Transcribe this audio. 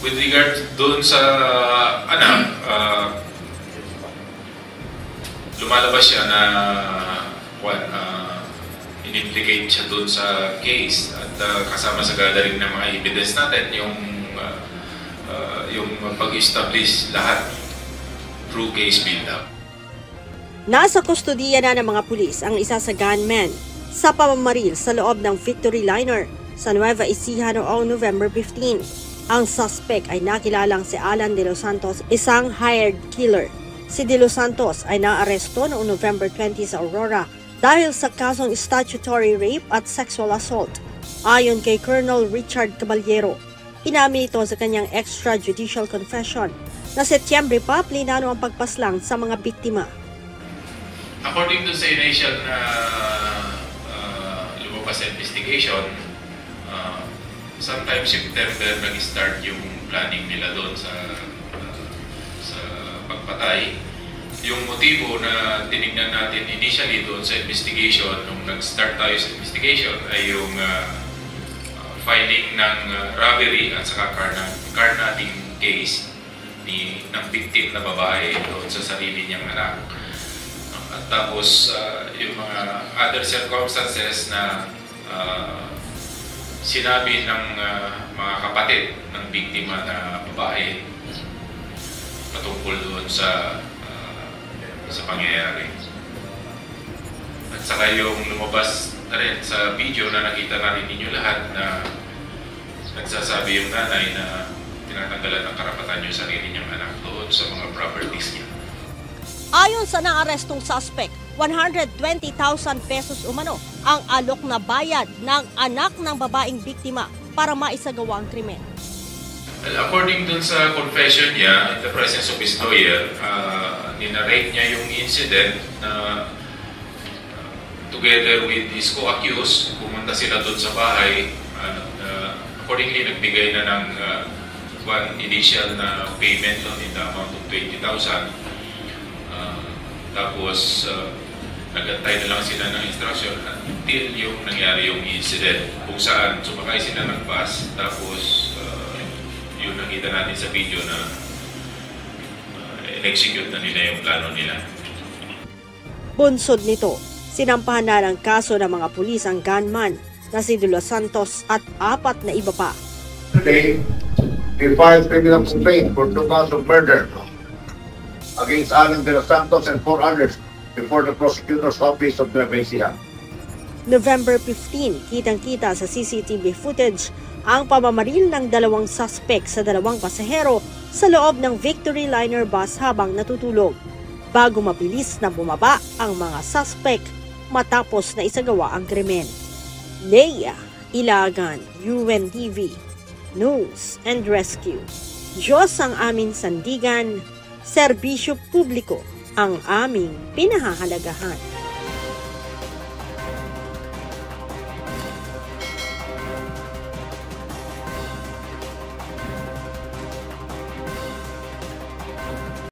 with regard doon sa lumalabas siya na in-implicate siya doon sa case at kasama sa gathering ng mga evidence natin yung pag-establish lahat through case build-up. Nasa kustodiya na ng mga pulis ang isa sa gunman sa pamamaril sa loob ng Victory Liner sa Nueva Ecija noong November 15. Ang suspect ay nakilalang si Alan De Los Santos, isang hired killer. Si De Los Santos ay naaresto noong November 20 sa Aurora dahil sa kasong statutory rape at sexual assault. Ayon kay Colonel Richard Caballero, inamin ito sa kanyang extrajudicial confession na Setyembre pa plinano ang pagpaslang sa mga biktima. According to sa initial na lumabas sa investigation, sometime September nag-start yung planning nila doon sa pagpatay. Yung motibo na tinignan natin initially doon sa investigation, nung nag-start tayo sa investigation, ay yung filing ng robbery at saka carnatting case ng victim na babae doon sa sarili niyang anak. At tapos yung mga other circumstances na sinabi ng mga kapatid ng biktima na babae patungkol doon sa pangyayari. At saka yung lumabas na rin sa video na nakita na rin ninyo lahat na nagsasabi yung nanay na tinatanggalan ng karapatan yung sarili niyang anak doon sa mga properties niya. Ayon sa naarestong suspect, 120,000 pesos umano ang alok na bayad ng anak ng babaeng biktima para maisagawa ang krimen. Well, according dun sa confession niya, in the presence of his lawyer, ninarrate niya yung incident na together with his co-accused, pumunta sila dun sa bahay. Accordingly, nagbigay na ng one initial na payment in the amount of 20,000. Tapos, nagantay na lang sila ng instruction until yung nangyari yung incident kung saan sumakay sila ng bus. Tapos, yung nakita natin sa video na in-execute na nila yung plano nila. Bunsod nito, sinampahan na ng kaso ng mga pulis ang gunman na si De Los Santos at 4 na iba pa. Today, we filed criminal complaint for 2 counts of murder against Alan De Los Santos and 4 others before the prosecutor's office of Nueva Ecija. November 15, kitang-kita sa CCTV footage ang pamamaril ng 2 suspect sa 2 pasahero sa loob ng Victory Liner bus habang natutulog, bago mabilis na bumaba ang mga suspect matapos na isagawa ang krimen. Leia Ilagan, UNTV, News and Rescue. Diyos ang aming sandigan, serbisyo publiko ang aming pinahahalagahan.